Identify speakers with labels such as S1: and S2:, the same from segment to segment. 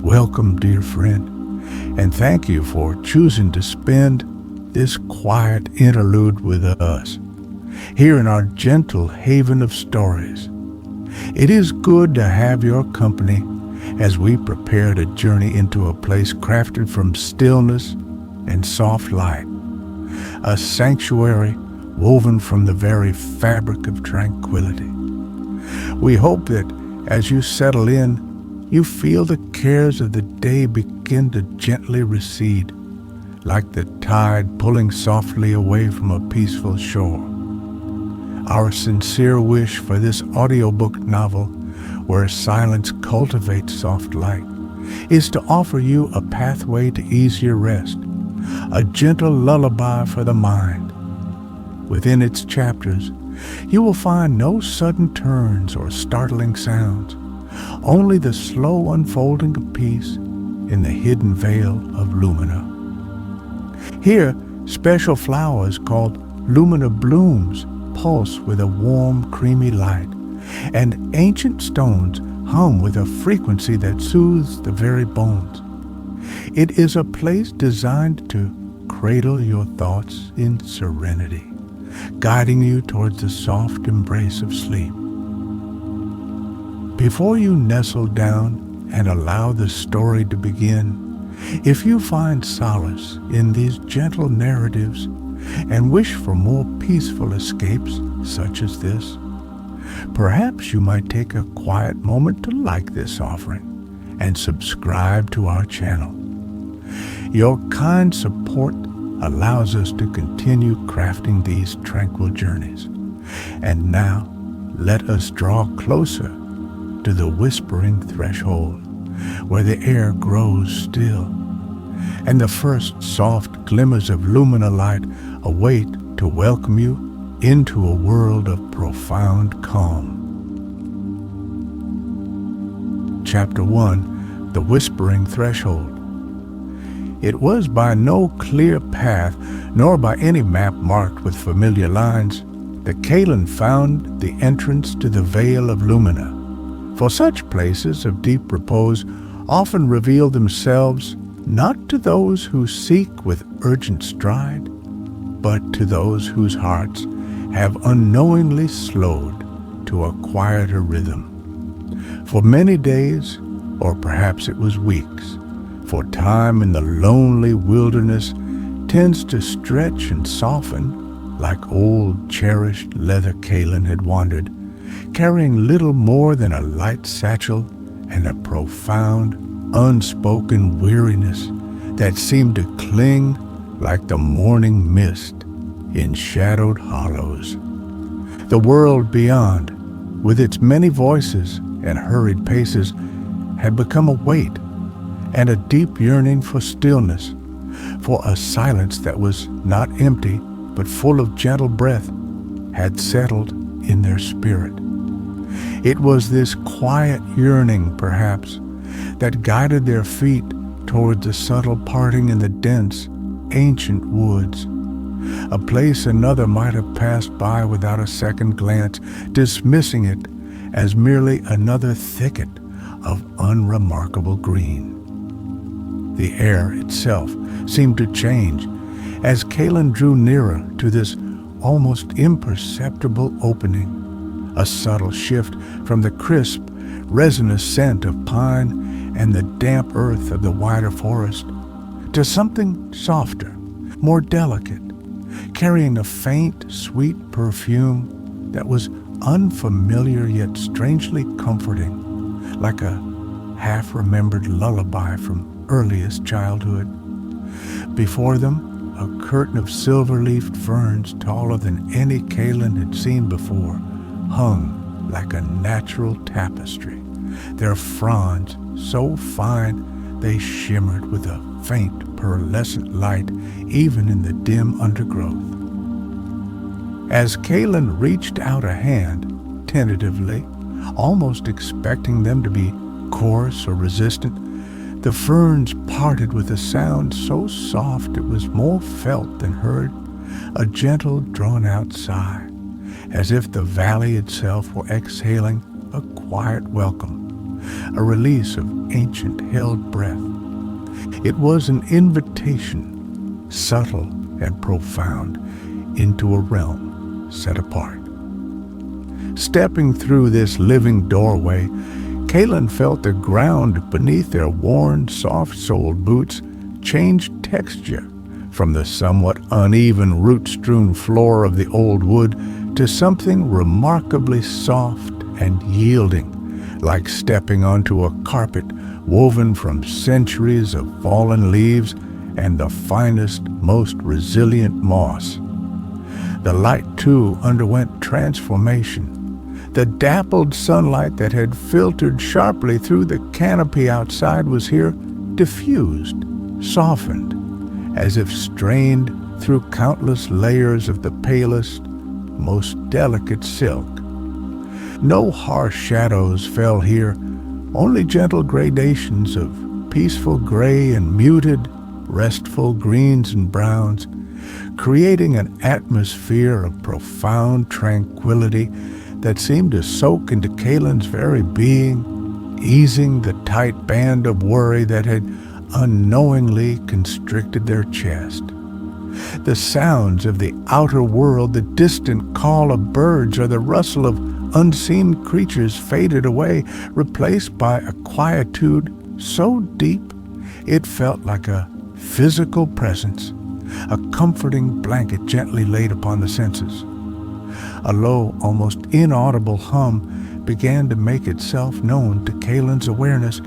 S1: Welcome, dear friend, and thank you for choosing to spend this quiet interlude with us, here in our gentle haven of stories. It is good to have your company as we prepare to journey into a place crafted from stillness and soft light, a sanctuary woven from the very fabric of tranquility. We hope that as you settle in, you feel the cares of the day begin to gently recede, like the tide pulling softly away from a peaceful shore. Our sincere wish for this audiobook novel, where silence cultivates soft light, is to offer you a pathway to easier rest, a gentle lullaby for the mind. Within its chapters, you will find no sudden turns or startling sounds, only the slow unfolding of peace in the hidden Vale of Lumina. Here, special flowers called Lumina Blooms pulse with a warm, creamy light, and ancient stones hum with a frequency that soothes the very bones. It is a place designed to cradle your thoughts in serenity, guiding you towards the soft embrace of sleep. Before you nestle down and allow the story to begin, if you find solace in these gentle narratives and wish for more peaceful escapes such as this, perhaps you might take a quiet moment to like this offering and subscribe to our channel. Your kind support allows us to continue crafting these tranquil journeys. And now, let us draw closer to the whispering threshold, where the air grows still, and the first soft glimmers of lumina light await to welcome you into a world of profound calm. Chapter 1, The Whispering Threshold. It was by no clear path, nor by any map marked with familiar lines, that Kaelin found the entrance to the Vale of Lumina. For such places of deep repose often reveal themselves not to those who seek with urgent stride, but to those whose hearts have unknowingly slowed to a quieter rhythm. For many days, or perhaps it was weeks, for time in the lonely wilderness tends to stretch and soften like old cherished leather. Kaelin had wandered, carrying little more than a light satchel and a profound, unspoken weariness that seemed to cling like the morning mist in shadowed hollows. The world beyond, with its many voices and hurried paces, had become a weight and a deep yearning for stillness, for a silence that was not empty but full of gentle breath had settled in their spirit. It was this quiet yearning, perhaps, that guided their feet toward the subtle parting in the dense, ancient woods, a place another might have passed by without a second glance, dismissing it as merely another thicket of unremarkable green. The air itself seemed to change as Kaelin drew nearer to this almost imperceptible opening, a subtle shift from the crisp, resinous scent of pine and the damp earth of the wider forest to something softer, more delicate, carrying a faint, sweet perfume that was unfamiliar yet strangely comforting, like a half-remembered lullaby from earliest childhood. Before them, a curtain of silver-leafed ferns taller than any Kaelin had seen before hung like a natural tapestry, their fronds so fine they shimmered with a faint pearlescent light even in the dim undergrowth. As Kaelin reached out a hand, tentatively, almost expecting them to be coarse or resistant, the ferns parted with a sound so soft it was more felt than heard, a gentle, drawn-out sigh, as if the valley itself were exhaling a quiet welcome, a release of ancient held breath. It was an invitation, subtle and profound, into a realm set apart. Stepping through this living doorway, Kaylin felt the ground beneath their worn, soft-soled boots change texture from the somewhat uneven, root-strewn floor of the old wood to something remarkably soft and yielding, like stepping onto a carpet woven from centuries of fallen leaves and the finest, most resilient moss. The light, too, underwent transformation. The dappled sunlight that had filtered sharply through the canopy outside was here diffused, softened, as if strained through countless layers of the palest, most delicate silk. No harsh shadows fell here, only gentle gradations of peaceful gray and muted, restful greens and browns, creating an atmosphere of profound tranquility that seemed to soak into Kaylin's very being, easing the tight band of worry that had unknowingly constricted their chest. The sounds of the outer world, the distant call of birds or the rustle of unseen creatures faded away, replaced by a quietude so deep it felt like a physical presence, a comforting blanket gently laid upon the senses. A low, almost inaudible hum began to make itself known to Kaylin's awareness,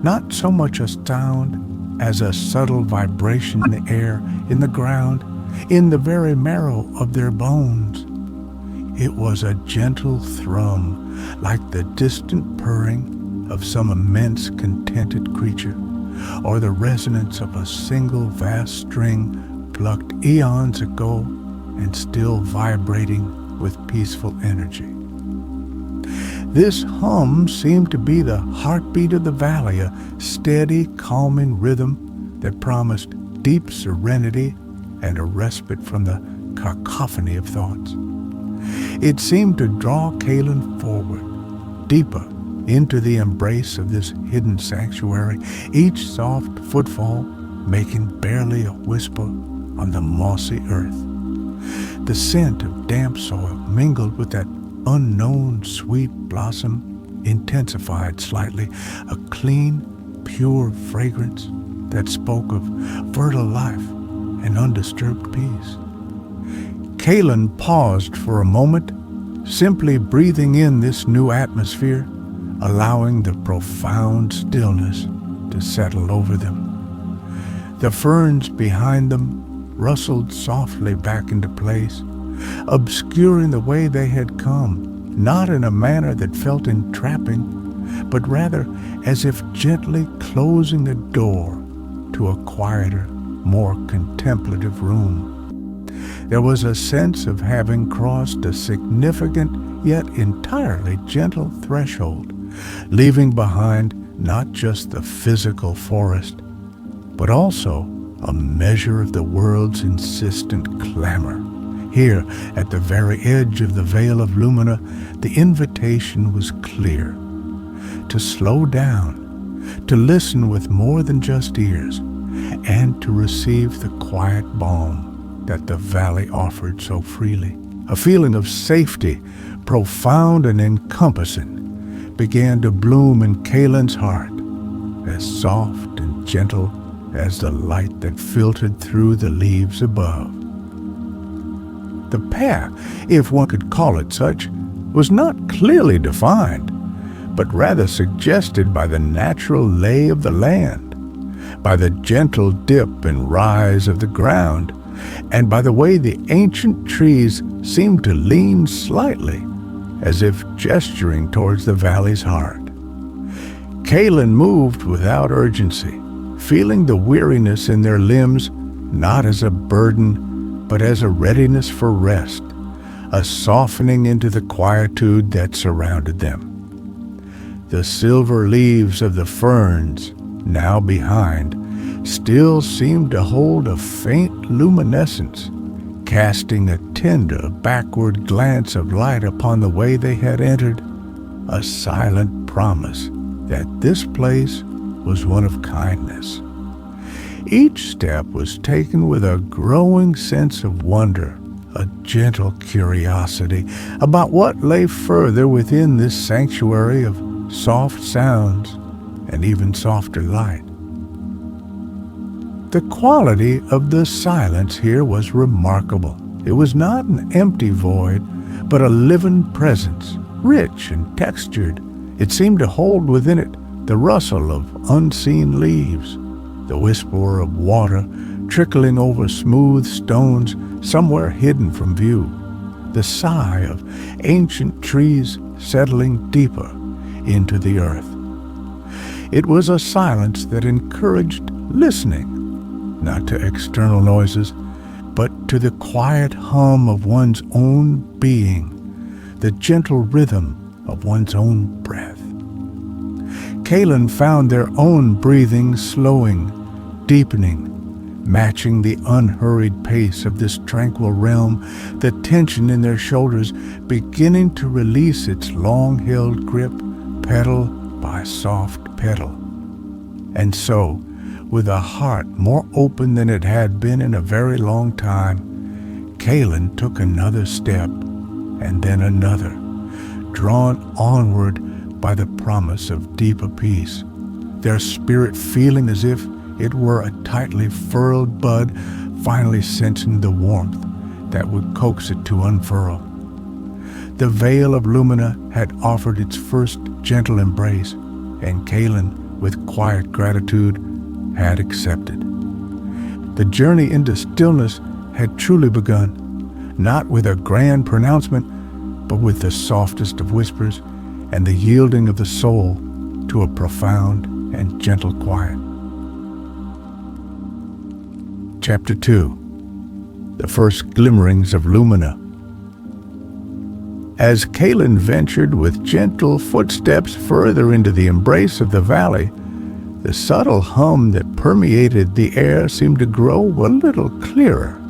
S1: not so much a sound as a subtle vibration in the air, in the ground, in the very marrow of their bones. It was a gentle thrum, like the distant purring of some immense contented creature, or the resonance of a single vast string plucked eons ago and still vibrating with peaceful energy. This hum seemed to be the heartbeat of the valley, a steady, calming rhythm that promised deep serenity and a respite from the cacophony of thoughts. It seemed to draw Kaylin forward, deeper into the embrace of this hidden sanctuary, each soft footfall making barely a whisper on the mossy earth. The scent of damp soil mingled with that unknown sweet blossom intensified slightly, a clean, pure fragrance that spoke of fertile life and undisturbed peace. Kaylin paused for a moment, simply breathing in this new atmosphere, allowing the profound stillness to settle over them. The ferns behind them rustled softly back into place, obscuring the way they had come, not in a manner that felt entrapping, but rather as if gently closing the door to a quieter, more contemplative room. There was a sense of having crossed a significant yet entirely gentle threshold, leaving behind not just the physical forest, but also a measure of the world's insistent clamor. Here, at the very edge of the Vale of Lumina, the invitation was clear: to slow down, to listen with more than just ears, and to receive the quiet balm that the valley offered so freely. A feeling of safety, profound and encompassing, began to bloom in Kaylin's heart, as soft and gentle as the light that filtered through the leaves above. The path, if one could call it such, was not clearly defined, but rather suggested by the natural lay of the land, by the gentle dip and rise of the ground, and by the way the ancient trees seemed to lean slightly, as if gesturing towards the valley's heart. Kaylin moved without urgency, feeling the weariness in their limbs not as a burden, but as a readiness for rest, a softening into the quietude that surrounded them. The silver leaves of the ferns, now behind, still seemed to hold a faint luminescence, casting a tender backward glance of light upon the way they had entered, a silent promise that this place was one of kindness. Each step was taken with a growing sense of wonder, a gentle curiosity about what lay further within this sanctuary of soft sounds and even softer light. The quality of the silence here was remarkable. It was not an empty void, but a living presence, rich and textured. It seemed to hold within it the rustle of unseen leaves, the whisper of water trickling over smooth stones somewhere hidden from view, the sigh of ancient trees settling deeper into the earth. It was a silence that encouraged listening, not to external noises, but to the quiet hum of one's own being, the gentle rhythm of one's own breath. Kaylin found their own breathing slowing, deepening, matching the unhurried pace of this tranquil realm, the tension in their shoulders beginning to release its long-held grip, petal by soft petal. And so, with a heart more open than it had been in a very long time, Kaylin took another step, and then another, drawn onward by the promise of deeper peace, their spirit feeling as if it were a tightly furled bud finally sensing the warmth that would coax it to unfurl. The Vale of Lumina had offered its first gentle embrace, and Kaylin, with quiet gratitude, had accepted. The journey into stillness had truly begun, not with a grand pronouncement, but with the softest of whispers and the yielding of the soul to a profound and gentle quiet. Chapter 2. The First Glimmerings of Lumina. As Kaylin ventured with gentle footsteps further into the embrace of the valley, the subtle hum that permeated the air seemed to grow a little clearer,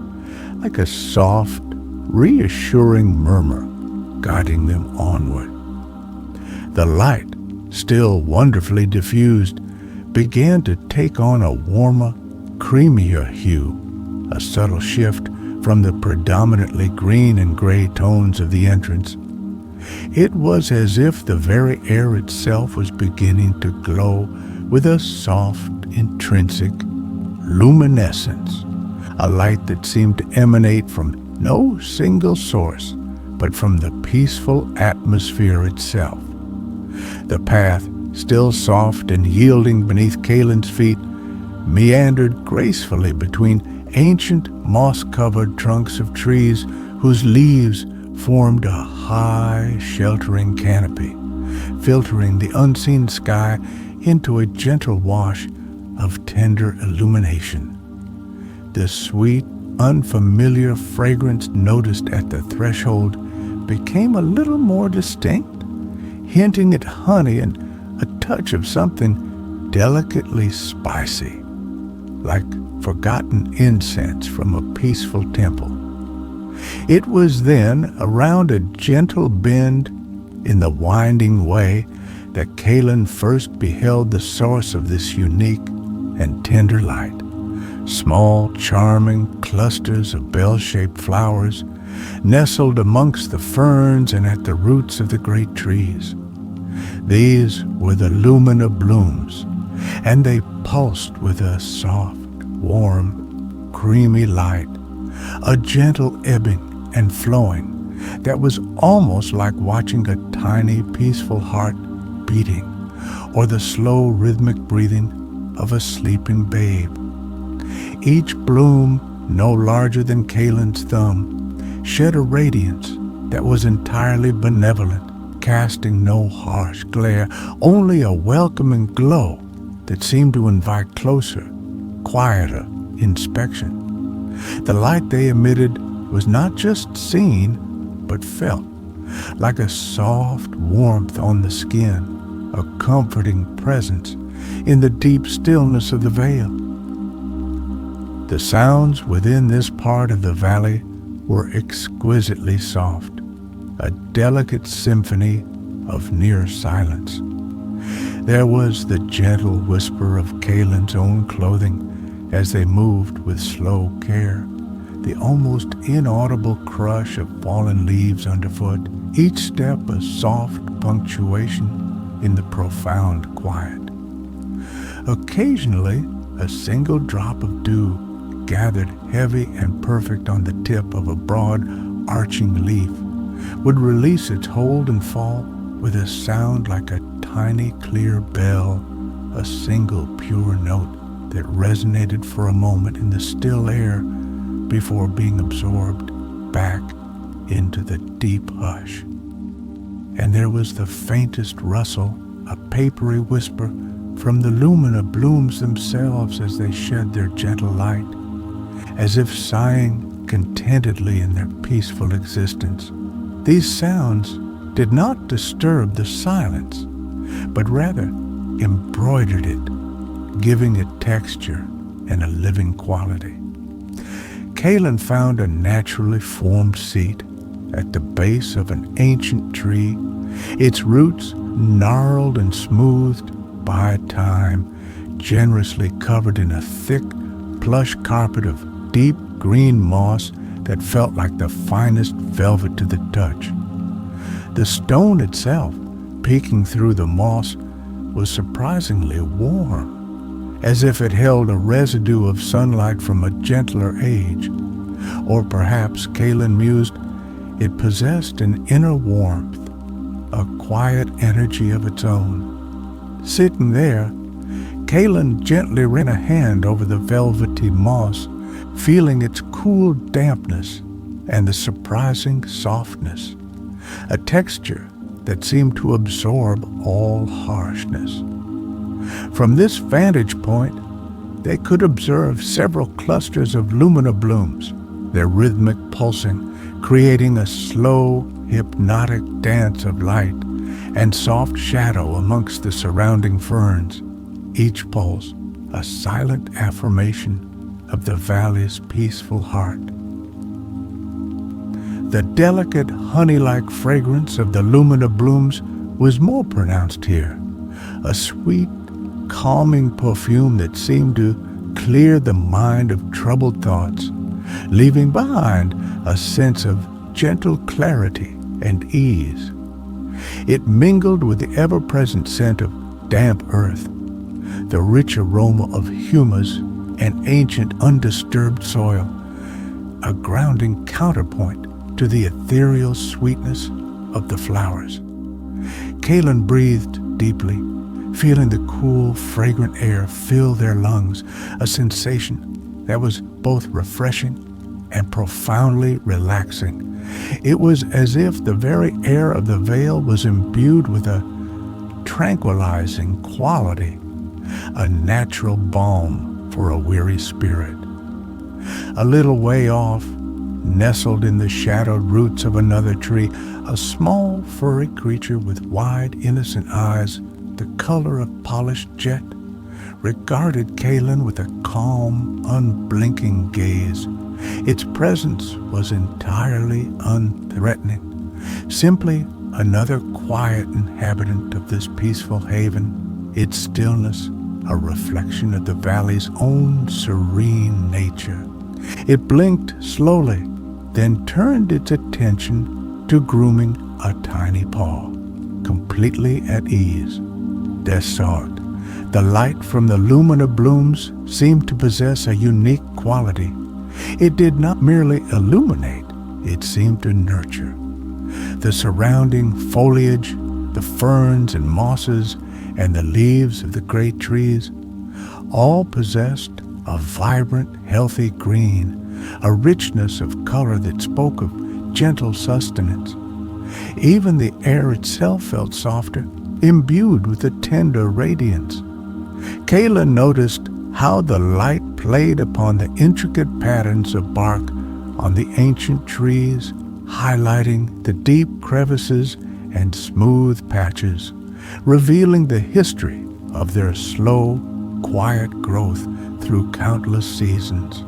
S1: like a soft, reassuring murmur guiding them onward. The light, still wonderfully diffused, began to take on a warmer, creamier hue, a subtle shift from the predominantly green and gray tones of the entrance. It was as if the very air itself was beginning to glow with a soft, intrinsic luminescence, a light that seemed to emanate from no single source, but from the peaceful atmosphere itself. The path, still soft and yielding beneath Kaylin's feet, meandered gracefully between ancient moss-covered trunks of trees whose leaves formed a high, sheltering canopy, filtering the unseen sky into a gentle wash of tender illumination. The sweet, unfamiliar fragrance noticed at the threshold became a little more distinct, hinting at honey and a touch of something delicately spicy, like forgotten incense from a peaceful temple. It was then around a gentle bend in the winding way that Kaylin first beheld the source of this unique and tender light. Small, charming clusters of bell-shaped flowers nestled amongst the ferns and at the roots of the great trees. These were the Lumina Blooms, and they pulsed with a soft, warm, creamy light, a gentle ebbing and flowing that was almost like watching a tiny, peaceful heart beating, or the slow, rhythmic breathing of a sleeping babe. Each bloom, no larger than Kaylin's thumb, shed a radiance that was entirely benevolent, casting no harsh glare, only a welcoming glow that seemed to invite closer, quieter inspection. The light they emitted was not just seen, but felt, like a soft warmth on the skin, a comforting presence in the deep stillness of the vale. The sounds within this part of the valley were exquisitely soft, a delicate symphony of near silence. There was the gentle whisper of Kalen's own clothing as they moved with slow care, the almost inaudible crush of fallen leaves underfoot, each step a soft punctuation in the profound quiet. Occasionally, a single drop of dew gathered heavy and perfect on the tip of a broad, arching leaf would release its hold and fall with a sound like a tiny, clear bell, a single pure note that resonated for a moment in the still air before being absorbed back into the deep hush. And there was the faintest rustle, a papery whisper from the Lumina Blooms themselves as they shed their gentle light, as if sighing contentedly in their peaceful existence. These sounds did not disturb the silence, but rather embroidered it, giving it texture and a living quality. Kalen found a naturally formed seat at the base of an ancient tree, its roots gnarled and smoothed by time, generously covered in a thick, plush carpet of deep green moss that felt like the finest velvet to the touch. The stone itself, peeking through the moss, was surprisingly warm, as if it held a residue of sunlight from a gentler age. Or perhaps, Kalen mused, it possessed an inner warmth, a quiet energy of its own. Sitting there, Kalen gently ran a hand over the velvety moss, feeling its cool dampness and the surprising softness, a texture that seemed to absorb all harshness. From this vantage point, they could observe several clusters of Lumina Blooms, their rhythmic pulsing, creating a slow, hypnotic dance of light and soft shadow amongst the surrounding ferns, each pulse a silent affirmation of the valley's peaceful heart. The delicate honey-like fragrance of the Lumina Blooms was more pronounced here, a sweet, calming perfume that seemed to clear the mind of troubled thoughts, leaving behind a sense of gentle clarity and ease. It mingled with the ever-present scent of damp earth, the rich aroma of humus and ancient undisturbed soil, a grounding counterpoint to the ethereal sweetness of the flowers. Kalen breathed deeply, feeling the cool, fragrant air fill their lungs, a sensation that was both refreshing and profoundly relaxing. It was as if the very air of the vale was imbued with a tranquilizing quality, a natural balm for a weary spirit. A little way off, nestled in the shadowed roots of another tree, a small furry creature with wide, innocent eyes, the color of polished jet, regarded Kalen with a calm, unblinking gaze. Its presence was entirely unthreatening, simply another quiet inhabitant of this peaceful haven, its stillness a reflection of the valley's own serene nature. It blinked slowly, then turned its attention to grooming a tiny paw, completely at ease. Desart, the light from the Lumina Blooms seemed to possess a unique quality. It did not merely illuminate, it seemed to nurture. The surrounding foliage, the ferns and mosses, and the leaves of the great trees, all possessed a vibrant, healthy green, a richness of color that spoke of gentle sustenance. Even the air itself felt softer, imbued with a tender radiance. Kayla noticed how the light played upon the intricate patterns of bark on the ancient trees, highlighting the deep crevices and smooth patches, revealing the history of their slow, quiet growth through countless seasons.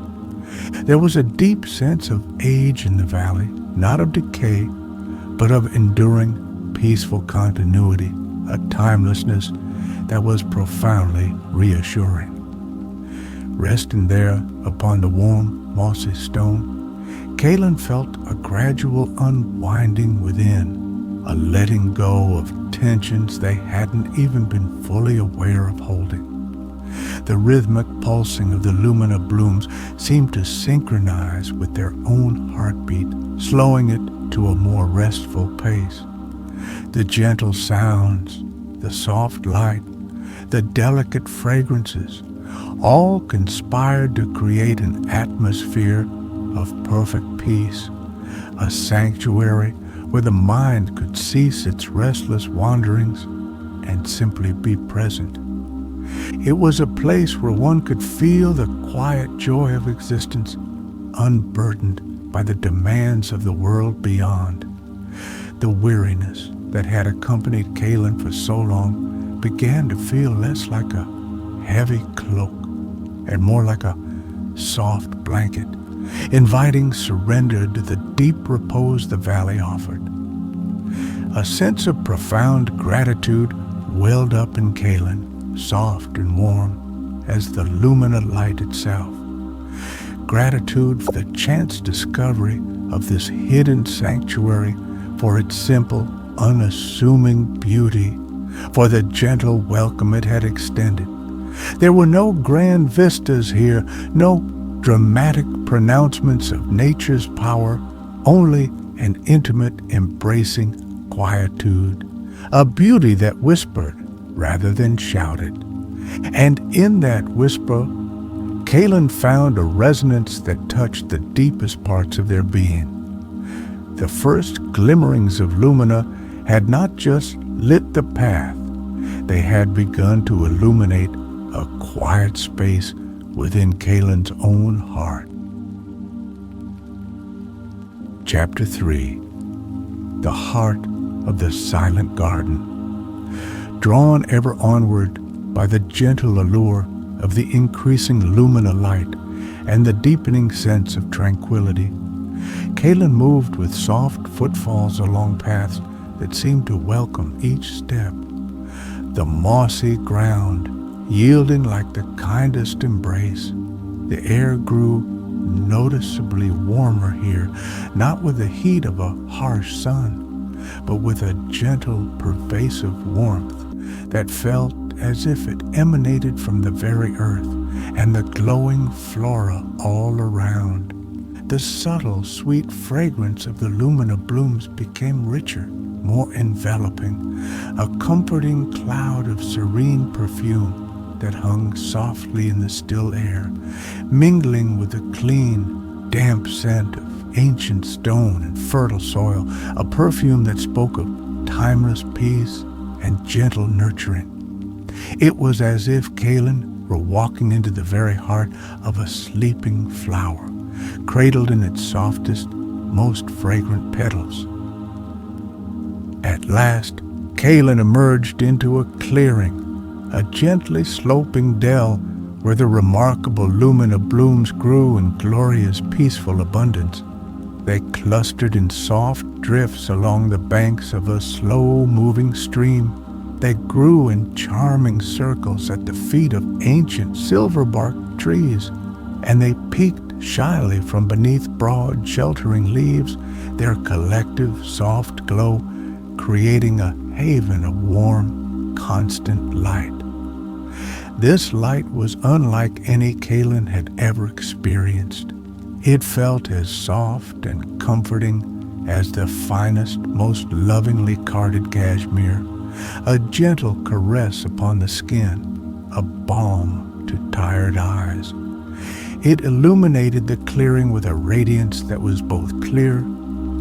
S1: There was a deep sense of age in the valley, not of decay, but of enduring, peaceful continuity, a timelessness that was profoundly reassuring. Resting there upon the warm, mossy stone, Kaylin felt a gradual unwinding within, a letting go of tensions they hadn't even been fully aware of holding. The rhythmic pulsing of the Lumina Blooms seemed to synchronize with their own heartbeat, slowing it to a more restful pace. The gentle sounds, the soft light, the delicate fragrances, all conspired to create an atmosphere of perfect peace, a sanctuary where the mind could cease its restless wanderings and simply be present. It was a place where one could feel the quiet joy of existence, unburdened by the demands of the world beyond. The weariness that had accompanied Kaylin for so long began to feel less like a heavy cloak and more like a soft blanket, inviting surrender to the deep repose the valley offered. A sense of profound gratitude welled up in Kaylin, soft and warm as the Lumina light itself. Gratitude for the chance discovery of this hidden sanctuary, for its simple, unassuming beauty, for the gentle welcome it had extended. There were no grand vistas here, no dramatic pronouncements of nature's power, only an intimate, embracing quietude, a beauty that whispered rather than shouted. And in that whisper, Kaylin found a resonance that touched the deepest parts of their being. The first glimmerings of Lumina had not just lit the path, they had begun to illuminate a quiet space within Kaylin's own heart. Chapter 3. The Heart of the Silent Garden. Drawn ever onward by the gentle allure of the increasing Lumina light and the deepening sense of tranquility, Kaylin moved with soft footfalls along paths that seemed to welcome each step. The mossy ground yielding like the kindest embrace. The air grew noticeably warmer here, not with the heat of a harsh sun, but with a gentle, pervasive warmth that felt as if it emanated from the very earth and the glowing flora all around. The subtle, sweet fragrance of the Lumina Blooms became richer, more enveloping, a comforting cloud of serene perfume that hung softly in the still air, mingling with the clean, damp scent of ancient stone and fertile soil, a perfume that spoke of timeless peace and gentle nurturing. It was as if Kaylin were walking into the very heart of a sleeping flower, cradled in its softest, most fragrant petals. At last, Kaylin emerged into a clearing, a gently sloping dell where the remarkable Lumina Blooms grew in glorious, peaceful abundance. They clustered in soft drifts along the banks of a slow-moving stream. They grew in charming circles at the feet of ancient silver-barked trees, and they peeked shyly from beneath broad, sheltering leaves, their collective soft glow creating a haven of warm, constant light. This light was unlike any Kaylin had ever experienced. It felt as soft and comforting as the finest, most lovingly carded cashmere, a gentle caress upon the skin, a balm to tired eyes. It illuminated the clearing with a radiance that was both clear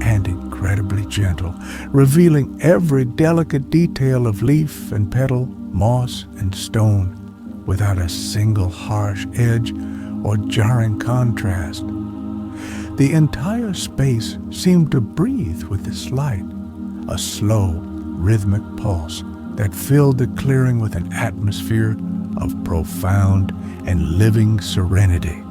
S1: and incredibly gentle, revealing every delicate detail of leaf and petal, moss and stone, without a single harsh edge or jarring contrast. The entire space seemed to breathe with this light, a slow, rhythmic pulse that filled the clearing with an atmosphere of profound and living serenity.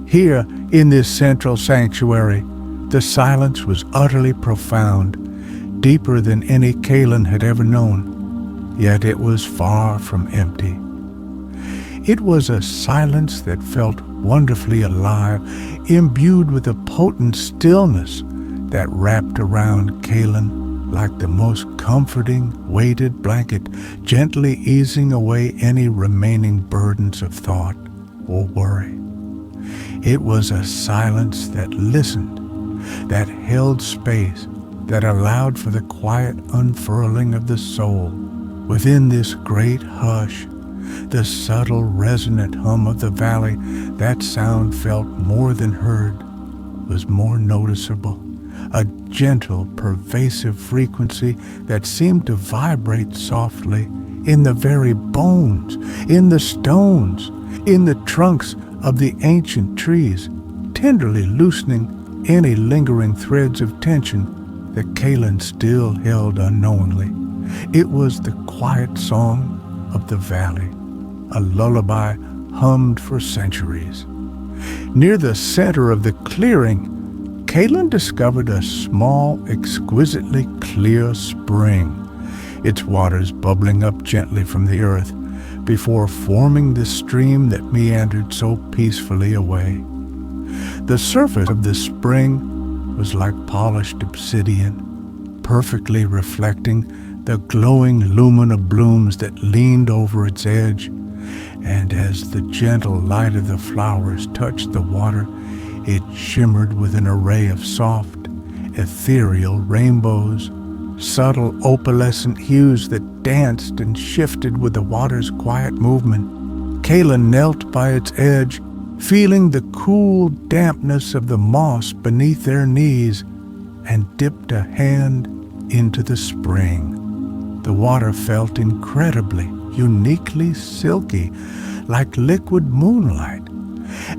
S1: Here, in this central sanctuary, the silence was utterly profound, deeper than any Kaylin had ever known. yet it was far from empty. It was a silence that felt wonderfully alive, imbued with a potent stillness that wrapped around Kaylin like the most comforting weighted blanket, gently easing away any remaining burdens of thought or worry. It was a silence that listened, that held space, that allowed for the quiet unfurling of the soul. Within this great hush, the subtle resonant hum of the valley, that sound felt more than heard, was more noticeable. A gentle, pervasive frequency that seemed to vibrate softly in the very bones, in the stones, in the trunks of the ancient trees, tenderly loosening any lingering threads of tension that Kaylin still held unknowingly. It was the quiet song of the valley, a lullaby hummed for centuries. Near the center of the clearing, Kaylin discovered a small, exquisitely clear spring, its waters bubbling up gently from the earth before forming the stream that meandered so peacefully away. The surface of the spring was like polished obsidian, perfectly reflecting the glowing Lumina Blooms that leaned over its edge, and as the gentle light of the flowers touched the water, it shimmered with an array of soft, ethereal rainbows, subtle opalescent hues that danced and shifted with the water's quiet movement. Kaylin knelt by its edge, feeling the cool dampness of the moss beneath their knees, and dipped a hand into the spring. The water felt incredibly, uniquely silky, like liquid moonlight,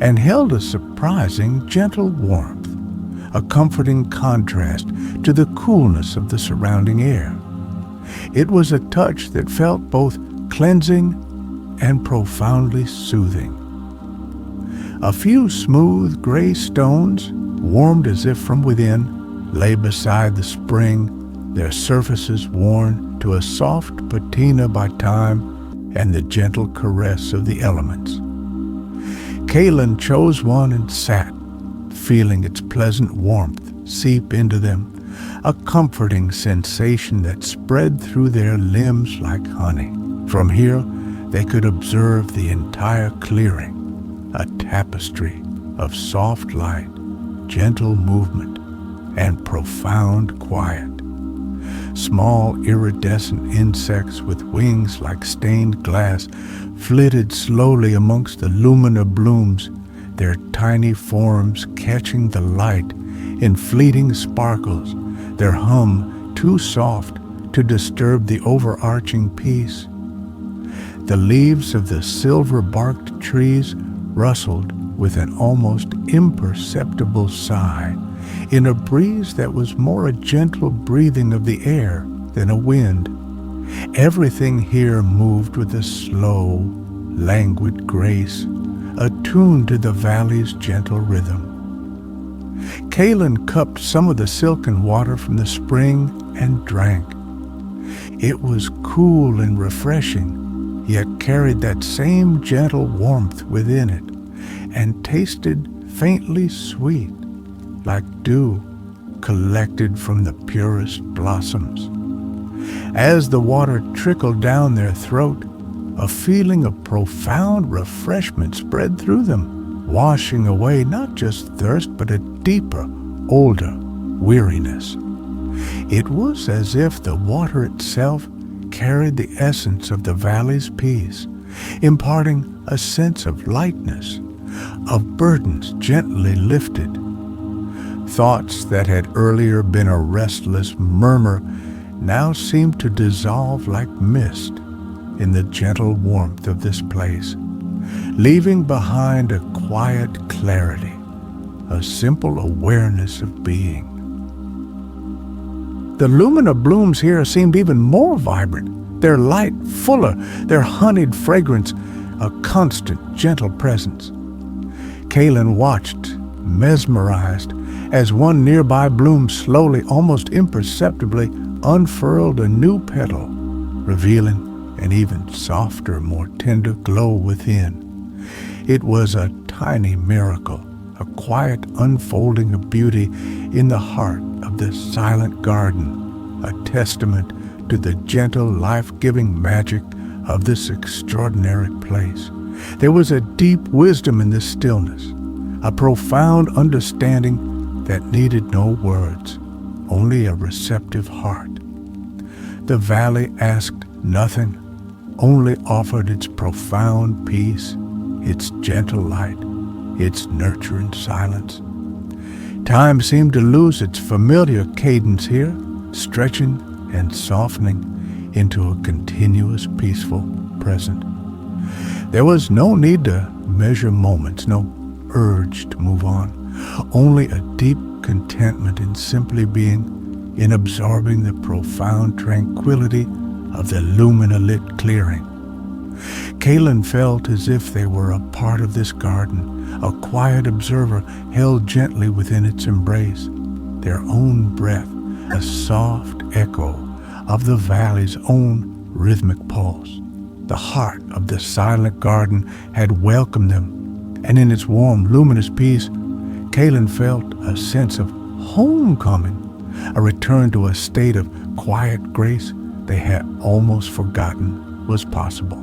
S1: and held a surprising gentle warmth, a comforting contrast to the coolness of the surrounding air. It was a touch that felt both cleansing and profoundly soothing. A few smooth gray stones, warmed as if from within, lay beside the spring, their surfaces worn to a soft patina by time and the gentle caress of the elements. Kaylin chose one and sat, feeling its pleasant warmth seep into them, a comforting sensation that spread through their limbs like honey. From here, they could observe the entire clearing, a tapestry of soft light, gentle movement, and profound quiet. Small iridescent insects with wings like stained glass flitted slowly amongst the Lumina Blooms, their tiny forms catching the light in fleeting sparkles, their hum too soft to disturb the overarching peace. The leaves of the silver-barked trees rustled with an almost imperceptible sigh, in a breeze that was more a gentle breathing of the air than a wind. Everything here moved with a slow, languid grace, attuned to the valley's gentle rhythm. Kaylin cupped some of the silken water from the spring and drank. It was cool and refreshing, yet carried that same gentle warmth within it, and tasted faintly sweet, like dew collected from the purest blossoms. As the water trickled down their throat, a feeling of profound refreshment spread through them, washing away not just thirst, but a deeper, older weariness. It was as if the water itself carried the essence of the valley's peace, imparting a sense of lightness, of burdens gently lifted. Thoughts that had earlier been a restless murmur now seemed to dissolve like mist in the gentle warmth of this place, leaving behind a quiet clarity, a simple awareness of being. The Lumina Blooms here seemed even more vibrant, their light fuller, their honeyed fragrance a constant, gentle presence. Kaylin watched, mesmerized, as one nearby bloom slowly, almost imperceptibly, unfurled a new petal, revealing an even softer, more tender glow within. It was a tiny miracle, a quiet unfolding of beauty in the heart of this silent garden, a testament to the gentle, life-giving magic of this extraordinary place. There was a deep wisdom in this stillness, a profound understanding that needed no words, only a receptive heart. The valley asked nothing, only offered its profound peace, its gentle light, its nurturing silence. Time seemed to lose its familiar cadence here, stretching and softening into a continuous, peaceful present. There was no need to measure moments, no urge to move on, only a deep contentment in simply being, in absorbing the profound tranquility of the lumina-lit clearing. Kaylin felt as if they were a part of this garden, a quiet observer held gently within its embrace, their own breath, a soft echo of the valley's own rhythmic pulse. The heart of the silent garden had welcomed them, and in its warm, luminous peace, Kaylin felt a sense of homecoming, a return to a state of quiet grace they had almost forgotten was possible.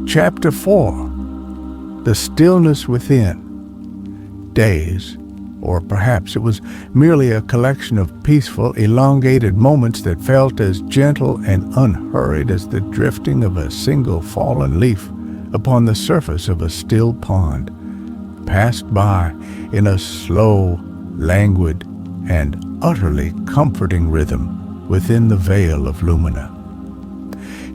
S1: Chapter 4. The Stillness Within. Days, or perhaps it was merely a collection of peaceful, elongated moments that felt as gentle and unhurried as the drifting of a single fallen leaf upon the surface of a still pond, passed by in a slow, languid, and utterly comforting rhythm within the Vale of Lumina.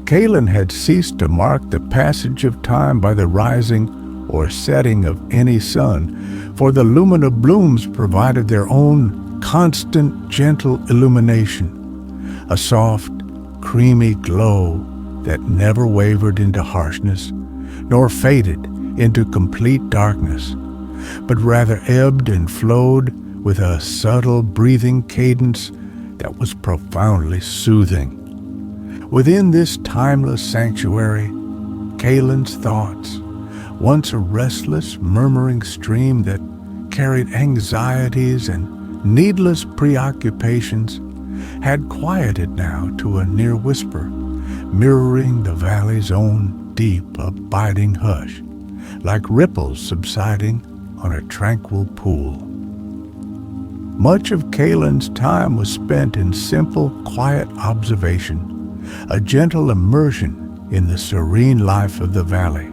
S1: Kaylin had ceased to mark the passage of time by the rising or setting of any sun, for the Lumina Blooms provided their own constant, gentle illumination, a soft, creamy glow that never wavered into harshness, nor faded into complete darkness, but rather ebbed and flowed with a subtle breathing cadence that was profoundly soothing. Within this timeless sanctuary, Kaylin's thoughts, once a restless, murmuring stream that carried anxieties and needless preoccupations, had quieted now to a near whisper, mirroring the valley's own deep, abiding hush, like ripples subsiding on a tranquil pool. Much of Kaylin's time was spent in simple, quiet observation, a gentle immersion in the serene life of the valley.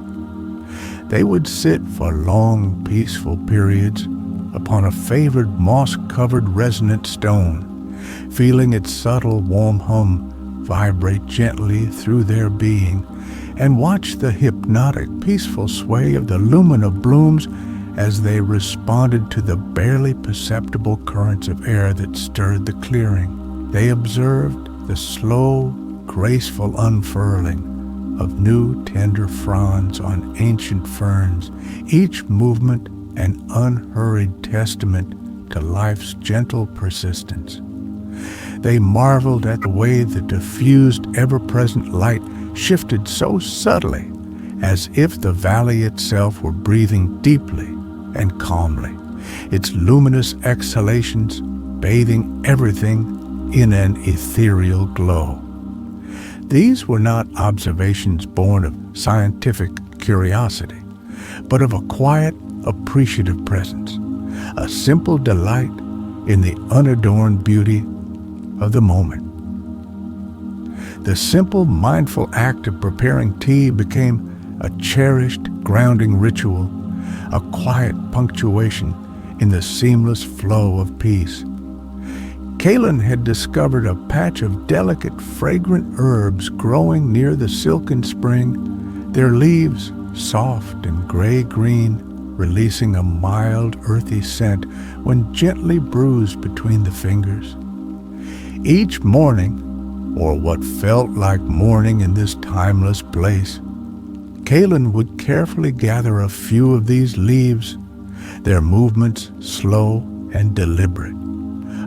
S1: They would sit for long, peaceful periods upon a favored moss-covered resonant stone, feeling its subtle, warm hum vibrate gently through their being, and watch the hypnotic, peaceful sway of the Lumina Blooms as they responded to the barely perceptible currents of air that stirred the clearing. They observed the slow, graceful unfurling of new tender fronds on ancient ferns, each movement an unhurried testament to life's gentle persistence. They marveled at the way the diffused, ever-present light shifted so subtly, as if the valley itself were breathing deeply and calmly, its luminous exhalations bathing everything in an ethereal glow. These were not observations born of scientific curiosity, but of a quiet, appreciative presence, a simple delight in the unadorned beauty of the moment. The simple, mindful act of preparing tea became a cherished, grounding ritual, a quiet punctuation in the seamless flow of peace. Kaylin had discovered a patch of delicate, fragrant herbs growing near the silken spring, their leaves soft and gray-green, releasing a mild, earthy scent when gently bruised between the fingers. Each morning, or what felt like morning in this timeless place, Kaylin would carefully gather a few of these leaves, their movements slow and deliberate,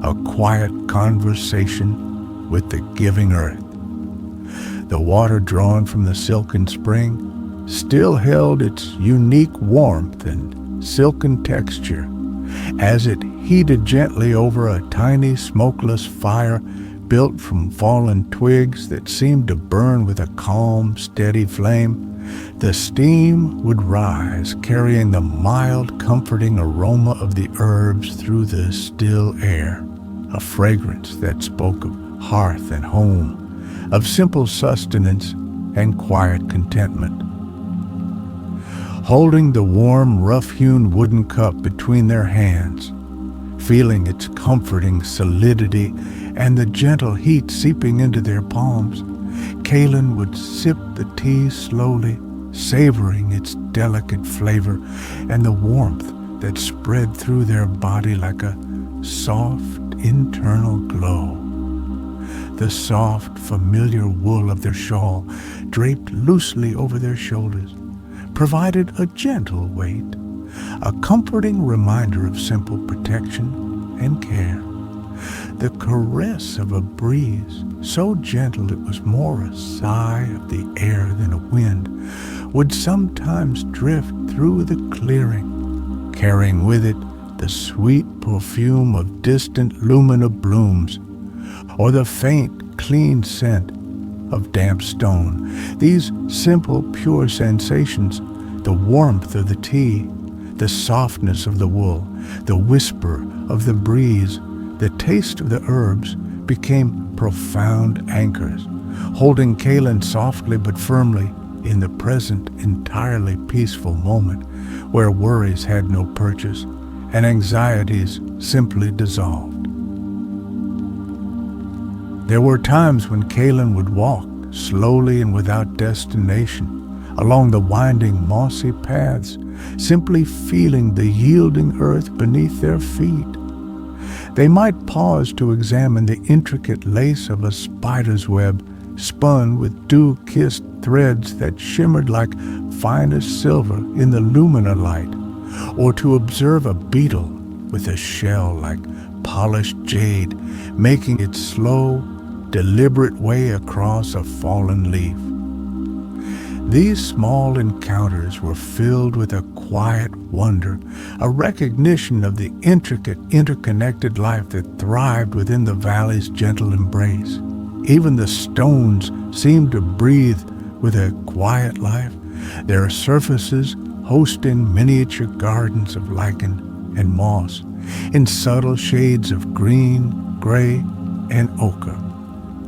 S1: a quiet conversation with the giving earth. The water drawn from the silken spring still held its unique warmth and silken texture as it heated gently over a tiny smokeless fire built from fallen twigs that seemed to burn with a calm, steady flame. The steam would rise, carrying the mild, comforting aroma of the herbs through the still air, a fragrance that spoke of hearth and home, of simple sustenance and quiet contentment. Holding the warm, rough-hewn wooden cup between their hands, feeling its comforting solidity and the gentle heat seeping into their palms, Kaylin would sip the tea slowly, savoring its delicate flavor and the warmth that spread through their body like a soft internal glow. The soft, familiar wool of their shawl, draped loosely over their shoulders, provided a gentle weight, a comforting reminder of simple protection and care. The caress of a breeze, so gentle it was more a sigh of the air than a wind, would sometimes drift through the clearing, carrying with it the sweet perfume of distant Lumina Blooms, or the faint, clean scent of damp stone. These simple, pure sensations, the warmth of the tea, the softness of the wool, the whisper of the breeze, the taste of the herbs, became profound anchors, holding Kaylin softly but firmly in the present, entirely peaceful moment where worries had no purchase and anxieties simply dissolved. There were times when Kaylin would walk slowly and without destination along the winding mossy paths, simply feeling the yielding earth beneath their feet. They might pause to examine the intricate lace of a spider's web spun with dew-kissed threads that shimmered like finest silver in the Lumina light, or to observe a beetle with a shell like polished jade making its slow, deliberate way across a fallen leaf. These small encounters were filled with a quiet wonder, a recognition of the intricate, interconnected life that thrived within the valley's gentle embrace. Even the stones seemed to breathe with a quiet life, their surfaces hosting miniature gardens of lichen and moss in subtle shades of green, gray, and ochre,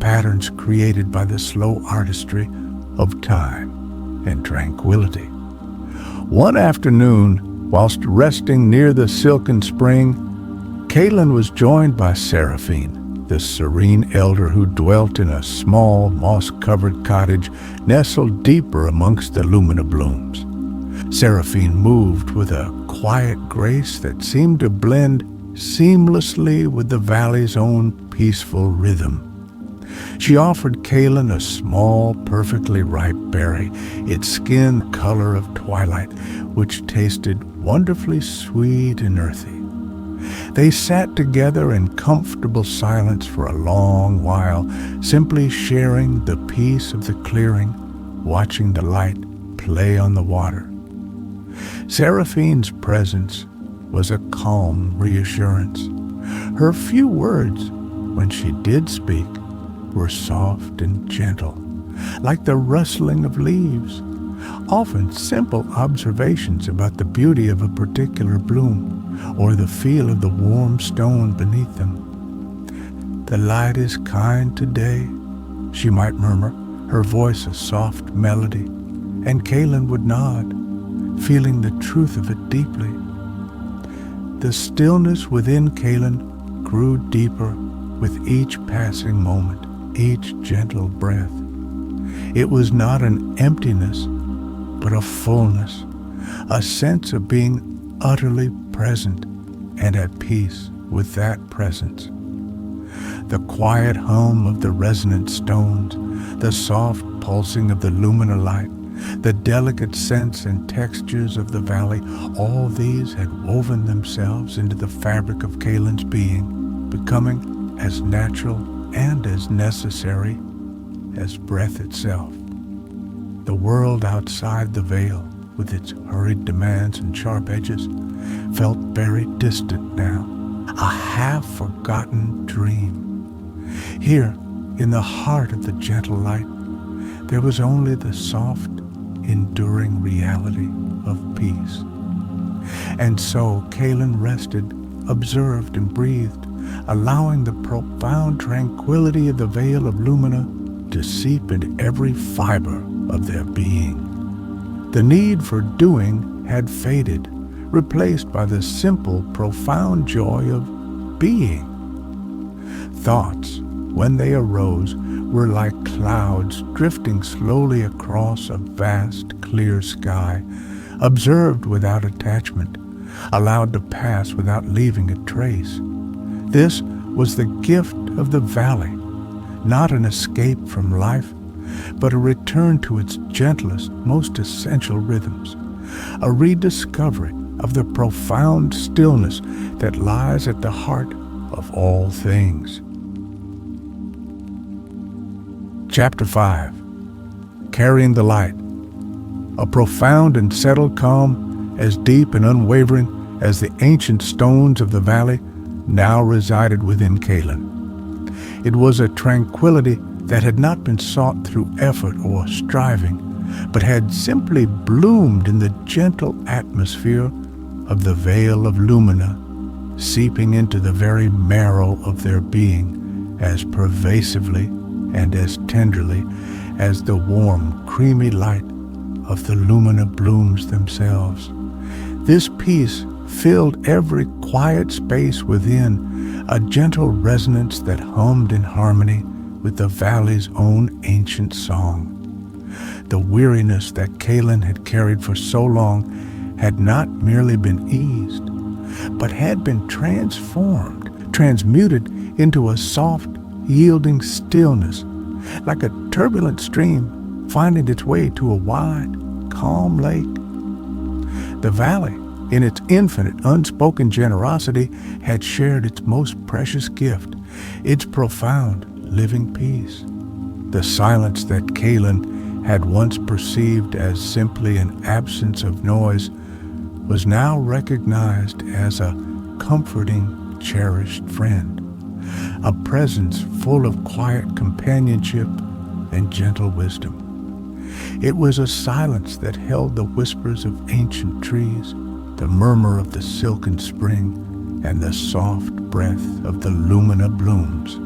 S1: patterns created by the slow artistry of time and tranquility. One afternoon, whilst resting near the silken spring, Kaylin was joined by Seraphine, the serene elder who dwelt in a small, moss-covered cottage nestled deeper amongst the Lumina Blooms. Seraphine moved with a quiet grace that seemed to blend seamlessly with the valley's own peaceful rhythm. She offered Kaylin a small, perfectly ripe berry, its skin the color of twilight, which tasted wonderfully sweet and earthy. They sat together in comfortable silence for a long while, simply sharing the peace of the clearing, watching the light play on the water. Seraphine's presence was a calm reassurance. Her few words, when she did speak, were soft and gentle, like the rustling of leaves, often simple observations about the beauty of a particular bloom or the feel of the warm stone beneath them. "The light is kind today," she might murmur, her voice a soft melody, and Kaylin would nod, feeling the truth of it deeply. The stillness within Kaylin grew deeper with each passing moment, each gentle breath. It was not an emptiness, but a fullness, a sense of being utterly present and at peace with that presence. The quiet hum of the resonant stones, the soft pulsing of the Lumina light, the delicate scents and textures of the valley, all these had woven themselves into the fabric of Kaylin's being, becoming as natural and as necessary as breath itself. The world outside the veil, with its hurried demands and sharp edges, felt very distant now, a half-forgotten dream. Here, in the heart of the gentle light, there was only the soft, enduring reality of peace. And so Kaylin rested, observed, and breathed, allowing the profound tranquility of the Vale of Lumina to seep into every fiber of their being. The need for doing had faded, replaced by the simple, profound joy of being. Thoughts, when they arose, were like clouds drifting slowly across a vast, clear sky, observed without attachment, allowed to pass without leaving a trace. This was the gift of the valley, not an escape from life, but a return to its gentlest, most essential rhythms, a rediscovery of the profound stillness that lies at the heart of all things. Chapter 5. Carrying the Light. A profound and settled calm, as deep and unwavering as the ancient stones of the valley, now resided within Kaylin. It was a tranquility that had not been sought through effort or striving, but had simply bloomed in the gentle atmosphere of the Vale of Lumina, seeping into the very marrow of their being as pervasively and as tenderly as the warm, creamy light of the Lumina Blooms themselves. This peace filled every quiet space within, a gentle resonance that hummed in harmony with the valley's own ancient song. The weariness that Kaylin had carried for so long had not merely been eased, but had been transformed, transmuted into a soft, yielding stillness, like a turbulent stream finding its way to a wide, calm lake. The valley, in its infinite, unspoken generosity, had shared its most precious gift, its profound, living peace. The silence that Kaylin had once perceived as simply an absence of noise was now recognized as a comforting, cherished friend, a presence full of quiet companionship and gentle wisdom. It was a silence that held the whispers of ancient trees, the murmur of the silken spring, and the soft breath of the Lumina Blooms.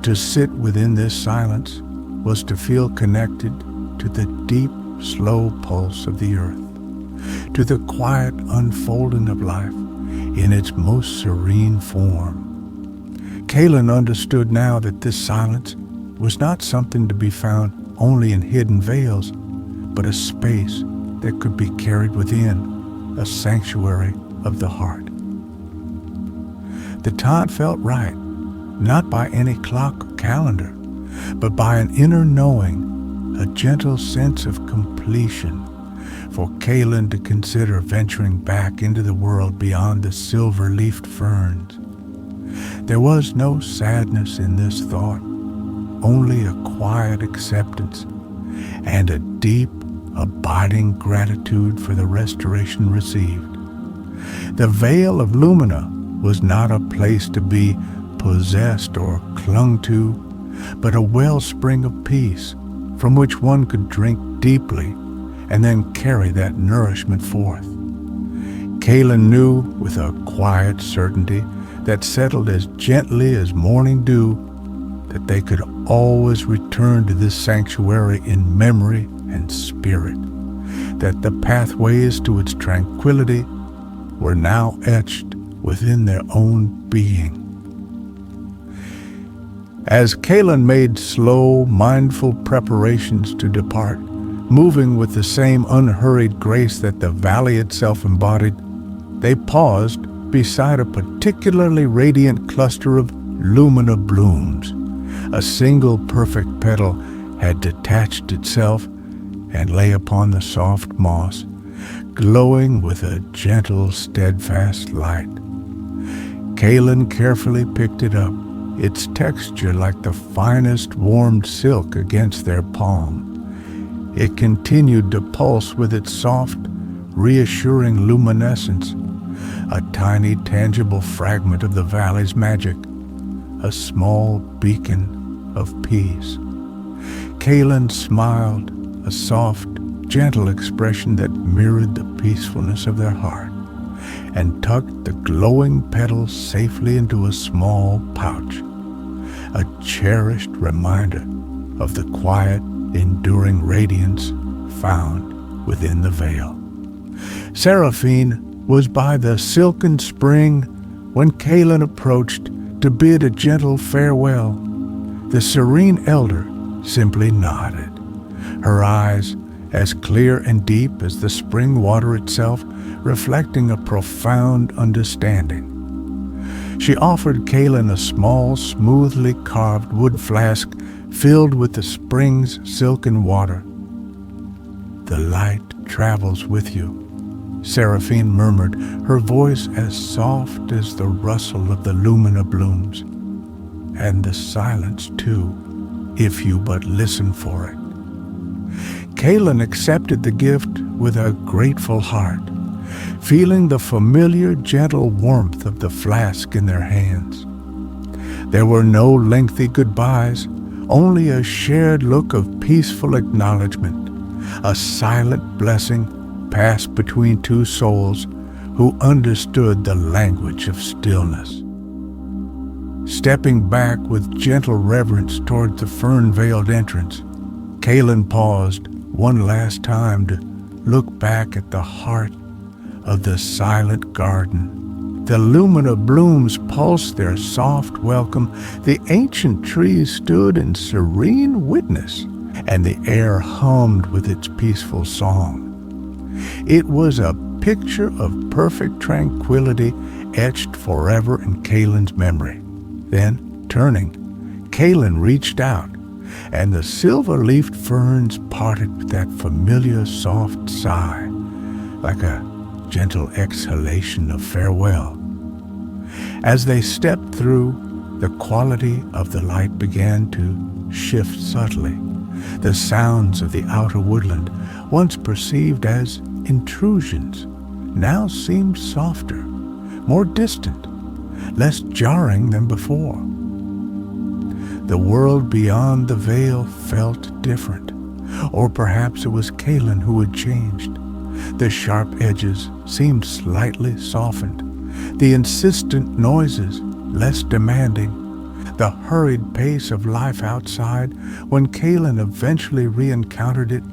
S1: To sit within this silence was to feel connected to the deep, slow pulse of the earth, to the quiet unfolding of life in its most serene form. Kaylin understood now that this silence was not something to be found only in hidden vales, but a space that could be carried within, a sanctuary of the heart. The time felt right, not by any clock or calendar, but by an inner knowing, a gentle sense of completion, for Kaylin to consider venturing back into the world beyond the silver-leafed ferns. There was no sadness in this thought, only a quiet acceptance and a deep, abiding gratitude for the restoration received. The Vale of Lumina was not a place to be possessed or clung to, but a wellspring of peace from which one could drink deeply and then carry that nourishment forth. Kaylin knew with a quiet certainty that settled as gently as morning dew that they could always return to this sanctuary in memory and spirit, that the pathways to its tranquility were now etched within their own being. As Kaylin made slow, mindful preparations to depart, moving with the same unhurried grace that the valley itself embodied, they paused beside a particularly radiant cluster of Lumina Blooms. A single perfect petal had detached itself and lay upon the soft moss, glowing with a gentle, steadfast light. Kaylin carefully picked it up its texture like the finest warmed silk against their palm. It continued to pulse with its soft, reassuring luminescence, a tiny tangible fragment of the valley's magic, a small beacon of peace. Kaylin smiled, a soft, gentle expression that mirrored the peacefulness of their heart, and tucked the glowing petals safely into a small pouch, a cherished reminder of the quiet, enduring radiance found within the veil. Seraphine was by the silken spring when Kaylin approached to bid a gentle farewell. The serene elder simply nodded, her eyes as clear and deep as the spring water itself, reflecting a profound understanding. She offered Kaylin a small, smoothly carved wood flask filled with the spring's silken water. "The light travels with you," Seraphine murmured, her voice as soft as the rustle of the Lumina Blooms. "And the silence, too, if you but listen for it." Kaylin accepted the gift with a grateful heart, feeling the familiar, gentle warmth of the flask in their hands. There were no lengthy goodbyes, only a shared look of peaceful acknowledgement, a silent blessing passed between two souls who understood the language of stillness. Stepping back with gentle reverence toward the fern-veiled entrance, Kaylin paused one last time to look back at the heart of the silent garden. The Lumina Blooms pulsed their soft welcome, the ancient trees stood in serene witness, and the air hummed with its peaceful song. It was a picture of perfect tranquility etched forever in Kaylin's memory. Then, turning, Kaylin reached out, and the silver-leafed ferns parted with that familiar soft sigh, like a gentle exhalation of farewell. As they stepped through, the quality of the light began to shift subtly. The sounds of the outer woodland, once perceived as intrusions, now seemed softer, more distant, less jarring than before. The world beyond the veil felt different, or perhaps it was Kaylin who had changed. The sharp edges seemed slightly softened, the insistent noises less demanding. The hurried pace of life outside, when Kaylin eventually re-encountered it,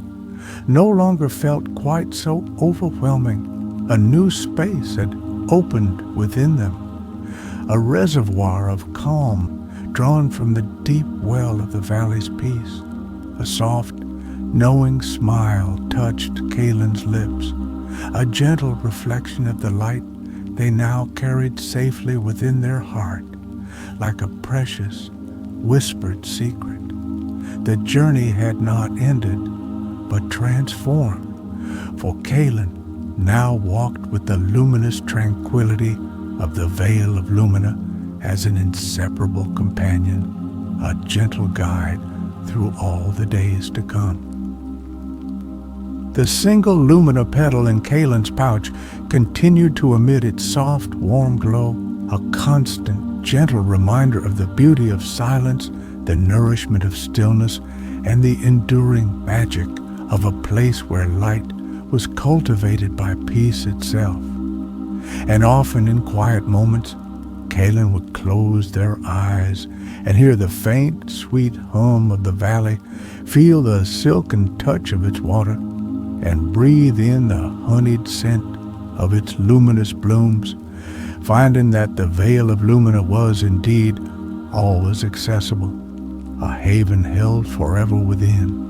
S1: no longer felt quite so overwhelming. A new space had opened within them, a reservoir of calm drawn from the deep well of the valley's peace. A soft, knowing smile touched Kaylin's lips, a gentle reflection of the light they now carried safely within their heart, like a precious, whispered secret. The journey had not ended, but transformed, for Kaylin now walked with the luminous tranquility of the Vale of Lumina as an inseparable companion, a gentle guide through all the days to come. The single Lumina petal in Kaylin's pouch continued to emit its soft, warm glow, a constant, gentle reminder of the beauty of silence, the nourishment of stillness, and the enduring magic of a place where light was cultivated by peace itself. And often in quiet moments, Kaylin would close their eyes and hear the faint, sweet hum of the valley, feel the silken touch of its water, and breathe in the honeyed scent of its luminous blooms, finding that the Vale of Lumina was indeed always accessible, a haven held forever within.